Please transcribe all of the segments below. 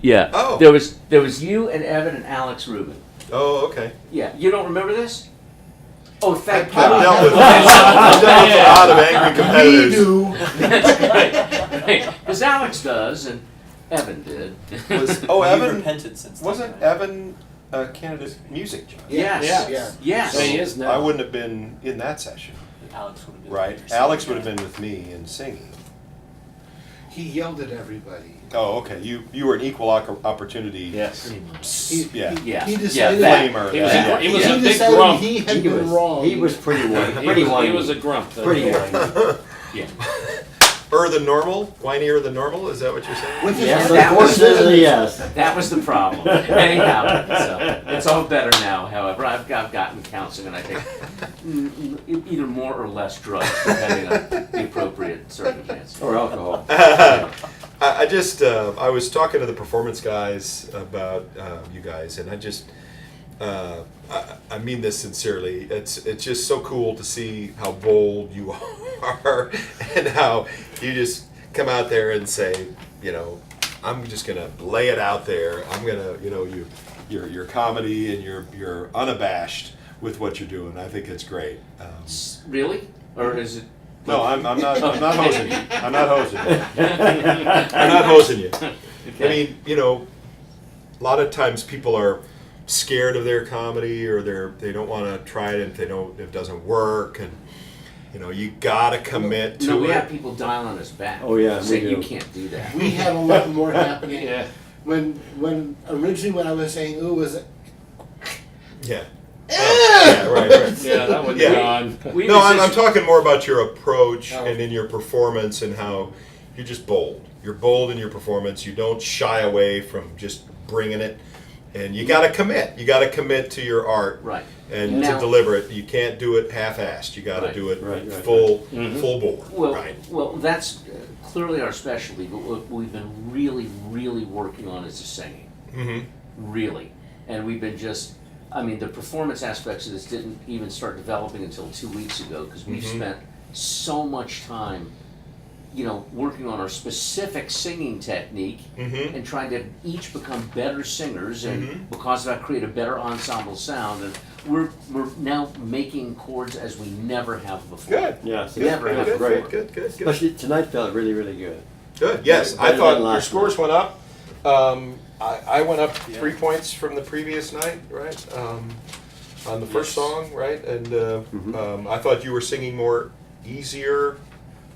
Yeah. Oh. There was you and Evan and Alex Rubin. Oh, okay. Yeah. You don't remember this? Oh, thank I've God. dealt with a lot of angry competitors. Right. Because Alex does, and Evan did. Was, You've Evan repented since then, wasn't right? Evan a candidate music judge? Yes. Yeah. Yes. So he is now. I wouldn't have been in that session, Alex would have been right? there. Alex would have been with me in singing. He yelled at everybody. Oh, okay. You were an equal opportunity. Yes. Yeah. Yeah. He Yeah, decided that- Flamer. He was, Yeah. he was Yeah. a he big decided grump. he had been wrong. He was pretty whiny. He Pretty was, whiny. he was a grump. That's Pretty all. whiny. Yeah. Than normal? Whinier than normal? Is that what you're saying? Which is Yes, That was- unfortunately, yes. That was the problem. Anyhow, so it's all better now. However, I've gotten counseling, and I take either more or less drugs depending on the appropriate circumstance. Or alcohol. I just, I was talking to the performance guys about you guys, and I mean this sincerely. It's just so cool to see how bold you are, and how you just come out there and say, I'm just gonna lay it out there. I'm gonna, your comedy, and you're unabashed with what you're doing. I think it's great. Really? Or is it? No, I'm not hosing you. I'm not hosing you. I'm not hosing you. I mean, a lot of times people are scared of their comedy, or they don't want to try it if it doesn't work, and you gotta commit to No, we it. have people dialing us back. Oh, yeah, we saying do. you can't do that. we had a lot more happening. Yeah. When originally when I was saying ooh was Yeah. Yeah, right. Yeah, that would Yeah. be on. We No, I'm resist- talking more about your approach Oh. and in your performance, and how you're just bold. You're bold in your performance. You don't shy away from just bringing it, and you got to commit. You got to commit to your art, Right. and Now- to deliver it. You can't do it half-assed. You got to Right. do it Right. full bore. Well, Right. well, that's clearly our specialty, but what we've been really, really working on is the singing. Mm-hmm. Really. And we've been the performance aspects of this didn't even start developing until 2 weeks ago, because we've Mhm. spent so much time, working on our specific singing technique Mm-hmm. and trying to each become better singers, and Mhm. because of that create a better ensemble sound. And we're now making chords as we never have before. Good. Yes. Good. Never have Good. great. Good. Especially tonight felt really, really good. Good. Yes, I Better thought than your last scores went up. I went up Yeah. 3 points from the previous night, right? On the first Yes. song, right? And Mhm. I thought you were singing easier.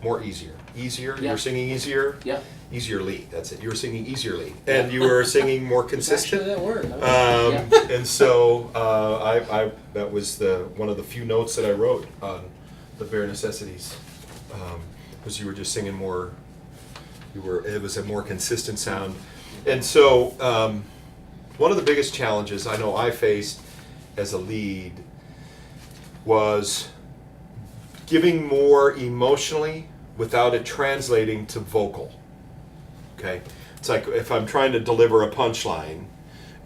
You Yeah. were singing easier. Yeah. Easierly. That's it. You were singing easierly, and you were singing more actually consistent. that word. Huh? And so I that was one of the few notes that I wrote on the Bare Necessities, because you were just singing more. It was a more consistent sound, and so one of the biggest challenges I know I faced as a lead was giving more emotionally without it translating to vocal. Okay, it's like if I'm trying to deliver a punchline,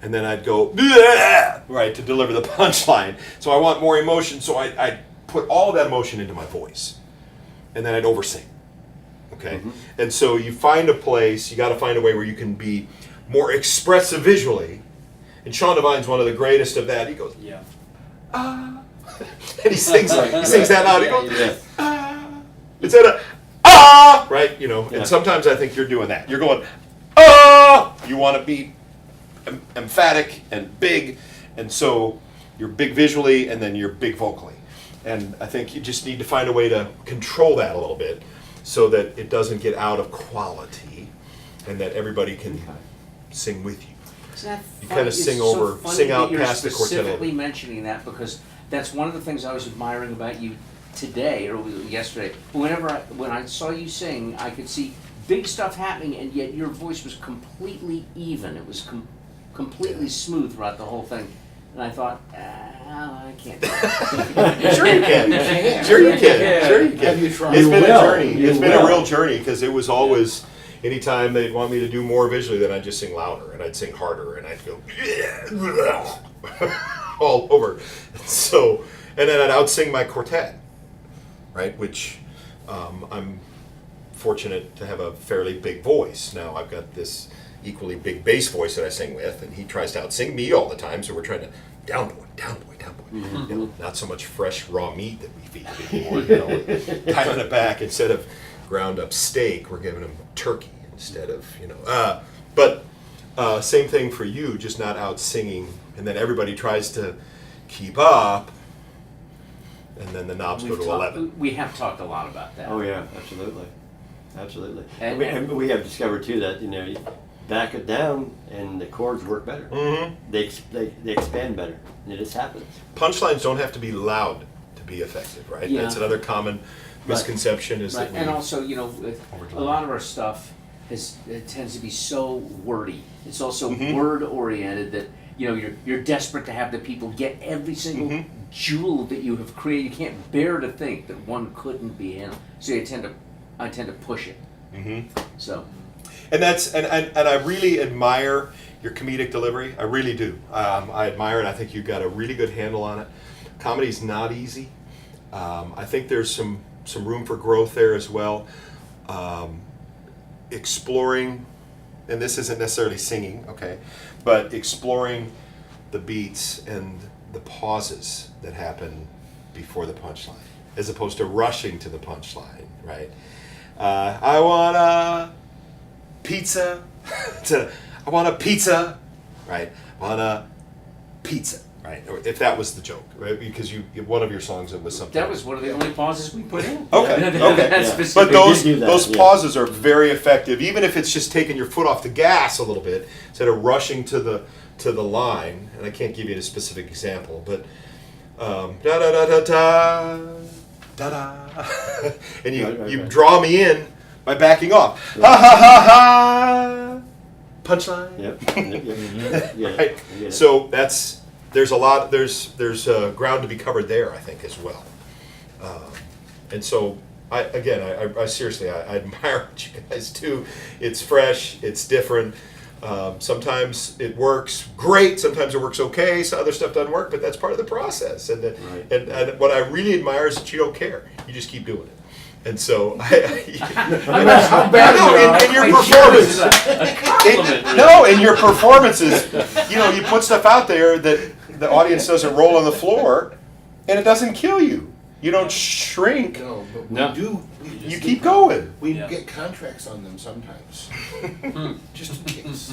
and then I'd go "Bleh!" right to deliver the punchline. So I want more emotion, so I put all of that emotion into my voice, and then I'd oversing. Okay, and so you find a place. You got to find a way where you can be more expressive visually. And Sean Devine's one of the greatest of that. He goes Yeah. ah, and he sings that loud. He goes Yeah. ah, instead of ah, right? Yeah. And sometimes I think you're doing that. You're going ah. You want to be emphatic and big, and so you're big visually, and then you're big vocally. And I think you just need to find a way to control that a little bit, so that it doesn't get out of quality, and that everybody can sing with you. Isn't that You funny? kinda It's sing so over- funny sing that out you're past the quartet. specifically mentioning that, because that's one of the things I was admiring about you today or yesterday. When I saw you sing, I could see big stuff happening, and yet your voice was completely even. It was completely smooth throughout the whole thing. And I thought, I can't do that. Sure you can. Sure you can. Sure you can. Have you tried? It's been a will. journey. You It's been a will. real journey, because it was always, anytime they'd want me to do more visually, then I'd just sing louder, and I'd sing harder, and I'd go all over. So, and then I'd outsing my quartet, right? Which I'm fortunate to have a fairly big voice. Now I've got this equally big bass voice that I sing with, and he tries to out-sing me all the time, so we're trying to down boy, down boy, down boy. You know, not so much fresh raw meat that we feed him anymore, you know, dialing it back. Instead of ground up steak, we're giving him turkey instead of, you know. But same thing for you, just not out-singing, and then everybody tries to keep up, and then the knobs go to 11. We have talked a lot about that. Oh yeah, absolutely, absolutely. And- And we have discovered too that, you know, you back it down and the chords work better. Mm-hmm. They expand better. It just happens. Punchlines don't have to be loud to be effective, right? Yeah. That's another common misconception is Right, that we... and also, you know, with a lot of our stuff it tends to be so wordy. It's also Mhm. word oriented that, you know, you're desperate to have the people get every single Mhm. jewel that you have created. You can't bear to think that one couldn't be handled. So I tend to push it. Mhm. So And that's and I really admire your comedic delivery. I really do. I admire it. I think you've got a really good handle on it. Comedy's not easy. I think there's some room for growth there as well. Exploring, and this isn't necessarily singing, okay, but exploring the beats and the pauses that happen before the punchline, as opposed to rushing to the punchline, right? I want a pizza. I want a pizza, right? I want a pizza, right? Or if that was the joke, right? Because one of your songs, it was something. that was one of the only pauses we put in. Okay, okay. That's Yeah. specific. But We did do that, those yeah. pauses are very effective, even if it's just taking your foot off the gas a little bit instead of rushing to the line. And I can't give you a specific example, but da da da da da da da, and you Right. draw me in by backing off. Ha ha ha ha. Punchline. Yep. Yep. Yeah. Right. Yeah. So there's a lot there's ground to be covered there, I think, as well. And so I seriously I admire what you guys do. It's fresh, it's different. Sometimes it works great, sometimes it works okay, so other stuff doesn't work, but that's part of the process. And Right. and what I really admire is that you don't care. You just keep doing it. And so How bad no, you are. in your I sure performance. this is a compliment, really. No, in your performances, you know, you put stuff out there that the audience doesn't roll on the floor, and it doesn't kill you. You don't shrink. No, but we No. do. You keep going. We Yeah. get contracts on them sometimes, just in case.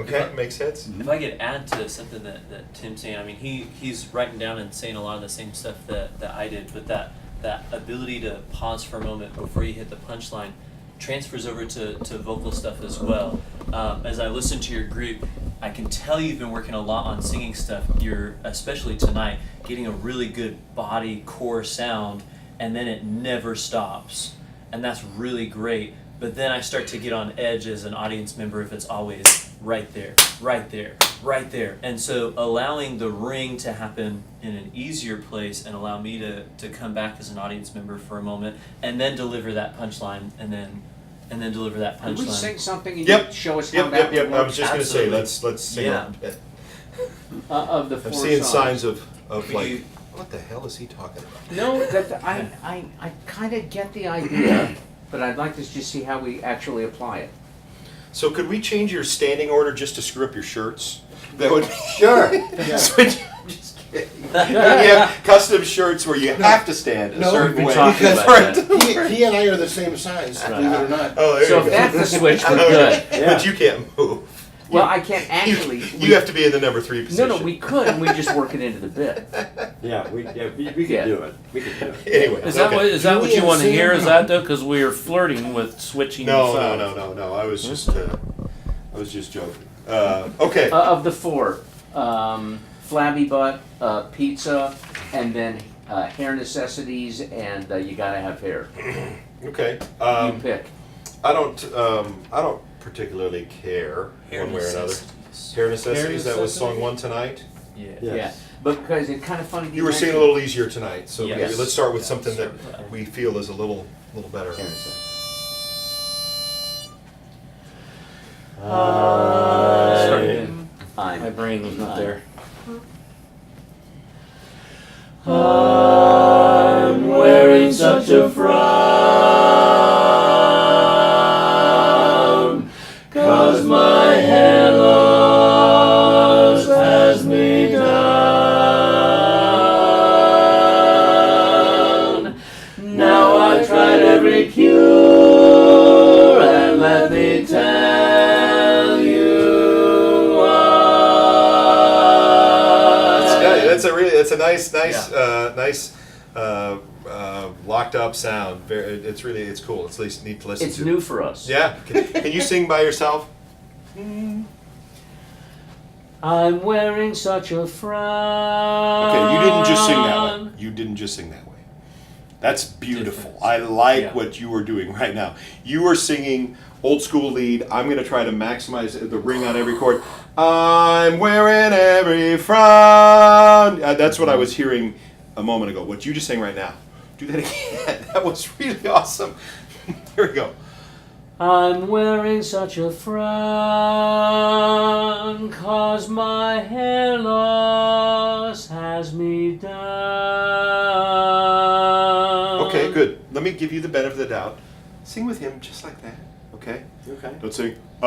Okay, makes sense. If I could add to something that Tim's saying, I mean, he's writing down and saying a lot of the same stuff that I did, but that ability to pause for a moment before you hit the punchline transfers over to vocal stuff as well. As I listen to your group, I can tell you've been working a lot on singing stuff. You're, especially tonight, getting a really good body core sound, and then it never stops. And that's really great. But then I start to get on edge as an audience member if it's always right there, right there, right there. And so allowing the ring to happen in an easier place and allow me to come back as an audience member for a moment and then deliver that punchline and then deliver that Could we punchline. sing something and Yep. you show us how Yep, that yep, yep. would I work? was just going to say, Absolutely. let's sing Yeah. it. Of the I'm four seeing songs. signs of We like, do- what the hell is he talking about? No, I kind of get the idea, but I'd like to just see how we actually apply it. So could we change your standing order just to screw up your shirts? That would be Sure. switch. I'm just kidding. You have custom shirts where you have to stand a No, certain we've way. been talking Because- about that. He and I are the same size, believe it or not. Oh, there So you if go. that's the switch, we're Okay. good. Yeah. But you can't move. Well, I can't actually. You have to be in the number 3 position. No, we could, and we just work it into the bit. Yeah, we could Yeah. do it. We could do it. Anyway. Is that okay. what you Julian want to hear? Is Sam. that though? Because we are flirting with switching. No, sides. no. I was just joking. Okay. Of the four, Flabby Butt, Pizza, and then Hair Necessities, and You Gotta Have Hair. Okay. You pick. I don't particularly care Hair one way or another. necessities. Hair necessities. That was song 1 tonight. Yeah. Yes. Yeah, but because it's kind of funny. You were singing a little easier tonight, so Yes. maybe let's start with Yeah, something start that with that one. we feel is a little better. Hair Necessities. My I'm. brain was not there. I'm wearing such a frown. 'cause my hair loss has me down. Now I've tried every cure, and let me tell you what. That's a nice, Yeah. nice, locked up sound. It's cool. It's at least neat to listen It's to. new for us. Yeah. Can you sing by yourself? I'm wearing such a frown. Okay, you didn't just sing that way. You didn't just sing that way. That's beautiful. Different. I like Yeah. what you are doing right now. You are singing old school lead. I'm going to try to maximize the ring on every chord. I'm wearing every frown. That's what I was hearing a moment ago. What you just sang right now. Do that again. That was really awesome. Here we go. I'm wearing such a frown, 'cause my hair loss has me down. Okay, good. Let me give you the benefit of the doubt. Sing with him just like that. Okay? Okay. Don't sing, put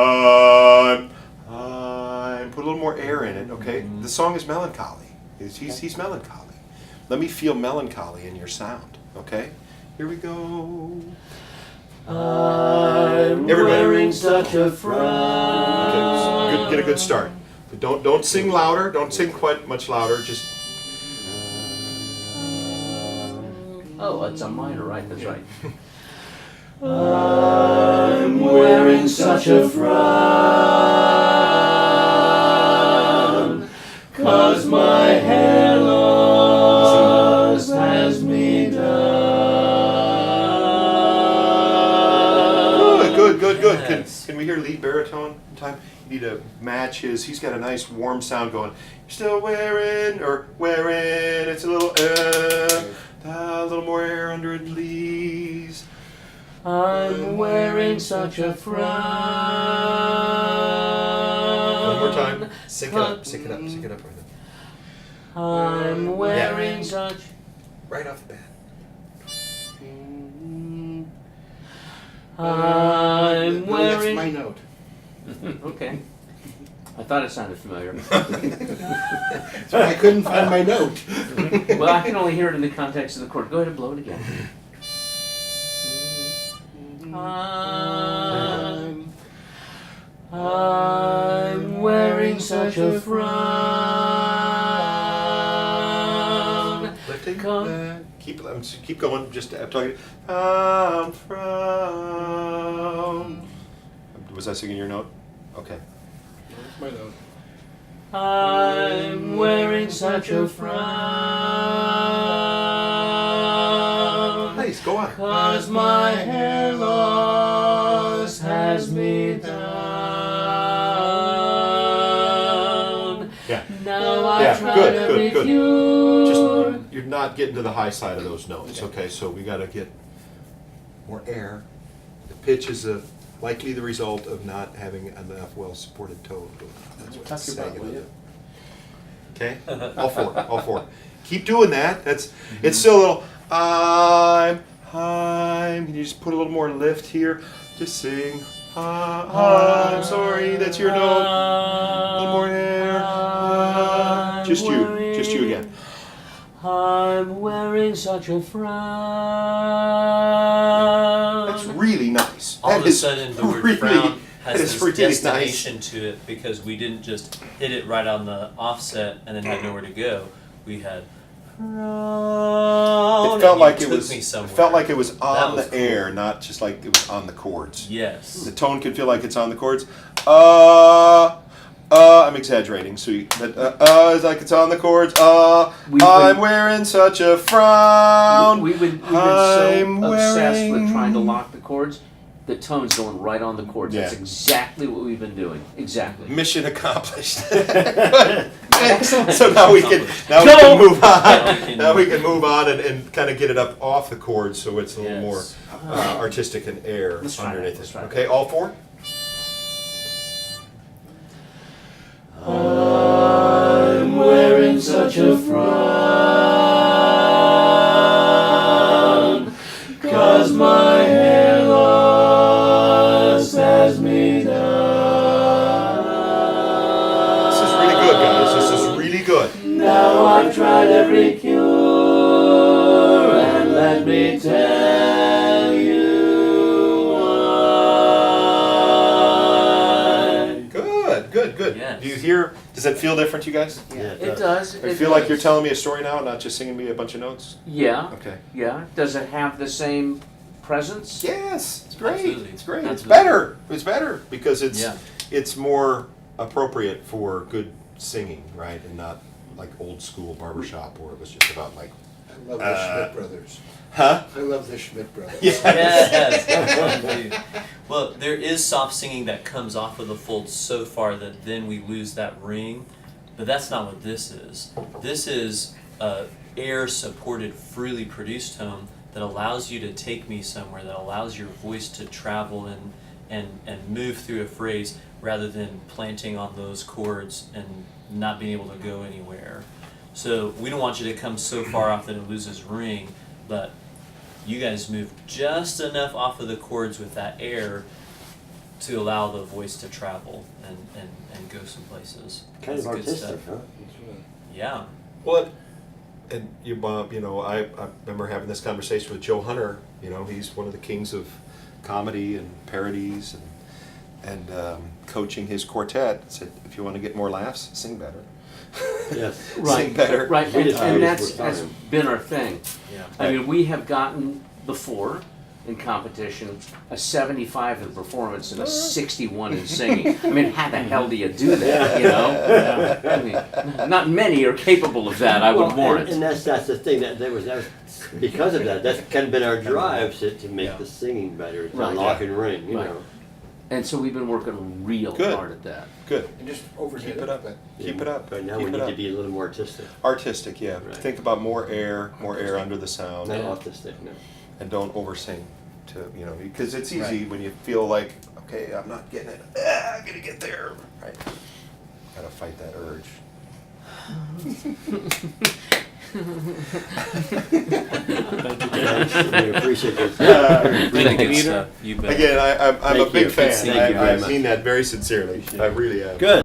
a little more air in it, okay? The song is melancholy. He's melancholy. Let me feel melancholy in your sound, okay? Here we go. I'm Everybody. wearing such a Okay, frown. good, get a good start. But don't sing louder. Don't sing quite much louder. Just Oh, it's a minor, right? That's right. I'm wearing such a frown, 'cause my hair loss has me down. good. Yes. Can we hear lead baritone in time? You need to match his. He's got a nice warm sound going. You're still wearing. It's a little more air under it, please. I'm wearing such a frown. One more time. Sync it up. I'm wearing such. Right off the bat. I'm Oh, Oh, that's wearing. my note. Okay. I thought it sounded familiar. That's why I couldn't find my note. Well, I can only hear it in the context of the chord. Go ahead and blow it again. I'm wearing such a frown. Lifting. Come. Keep going. Just talking. Frown. Was I singing your note? Okay. That's my note. I'm wearing such a frown. Nice. Go on. 'Cause my hair loss has me down. Yeah. Now I've Yeah, tried good, every good. cure. Just you're not getting to the high side of those notes. Okay, so we got to get more air. The pitch is likely the result of not having enough well-supported tone going on. That's what it's saying. Okay, all four. Keep doing that. It's still a little. Can you just put a little more lift here? Just sing. I'm sorry, that's your note. A little more air. Just you again. I'm wearing such a frown. That's really nice. All That of a is sudden, the word really- frown that has is this really nice. destination to it because we didn't just hit it right on the offset and then had nowhere to go. We had frown. It felt and like you it took was. me It somewhere. felt like it was on That was the cool. air, not just like it was on the chords. Yes. The tone can feel like it's on the chords. I'm exaggerating, but it's like it's on the chords. We've I'm been- wearing such a frown. We've been I'm so obsessed with wearing- trying to lock the chords. The tone's going right on the chords. That's Yeah. exactly what we've been doing. Exactly. Mission accomplished. Excellent. So now we can Go! move Now on. we can- Now we can move on and kind of get it up off the chords so it's a little Yes. more artistic and air Let's try underneath that, let's it. try Okay, all four. I'm wearing such a frown, 'cause my hair loss has me down. I've tried every cure, and let me tell you why. Good. Yes. Do you hear, does that feel different to you guys? Yeah, It does. I it feel like does. you're telling me a story now, not just singing me a bunch of notes? Yeah, Okay. yeah. Does it have the same presence? Yes, it's great. Absolutely. It's great. It's Absolutely. better. It's better because Yeah. it's more appropriate for good singing, right? And not like old school barbershop where it was just about like, I love the Schmidt brothers. huh? I love the Schmidt brothers. Yes. Indeed. Well, there is soft singing that comes off of the fold so far that then we lose that ring, but that's not what this is. This is a air-supported, freely produced tone that allows you to take me somewhere, that allows your voice to travel and move through a phrase rather than planting on those chords and not being able to go anywhere. So we don't want you to come so far off that it loses ring, but you guys move just enough off of the chords with that air to allow the voice to travel and go some places. Kind of That's good artistic, stuff. huh? Yeah. Well, and you, Bob, you know, I remember having this conversation with Joe Hunter. You know, he's one of the kings of comedy and parodies and coaching his quartet. Said, if you want to get more laughs, sing better. Yes. Sing better. Right, We and, just and always that's were fine. been our thing. Yeah. I mean, we have gotten before in competition a 75 in performance and a 61 in singing. I mean, how the hell do you do that? You know, I mean, not many are capable of that. I would Well, warrant. and that's the thing that was because of that. That's kind of been our drive to make Yeah. the singing better, to Right. lock and ring. You Right. know. And so we've been working real Good. hard at that. Good. And just overdid Keep it up. but Keep it up. Right now Keep we it need up. to be a little more artistic, Artistic, yeah. Right. Think about more air under the sound, not Yeah. autistic. No. and don't oversing. To you know, because it's easy Right. when you feel like, okay, I'm not getting it. I'm gonna get there. Right. Gotta fight that urge. Thanks. We appreciate it. Thank Really you, good Peter. stuff. You bet. Again, I'm a Thank big you. fan. Thank you very I much. mean that very sincerely. Appreciate I it. really am. Good.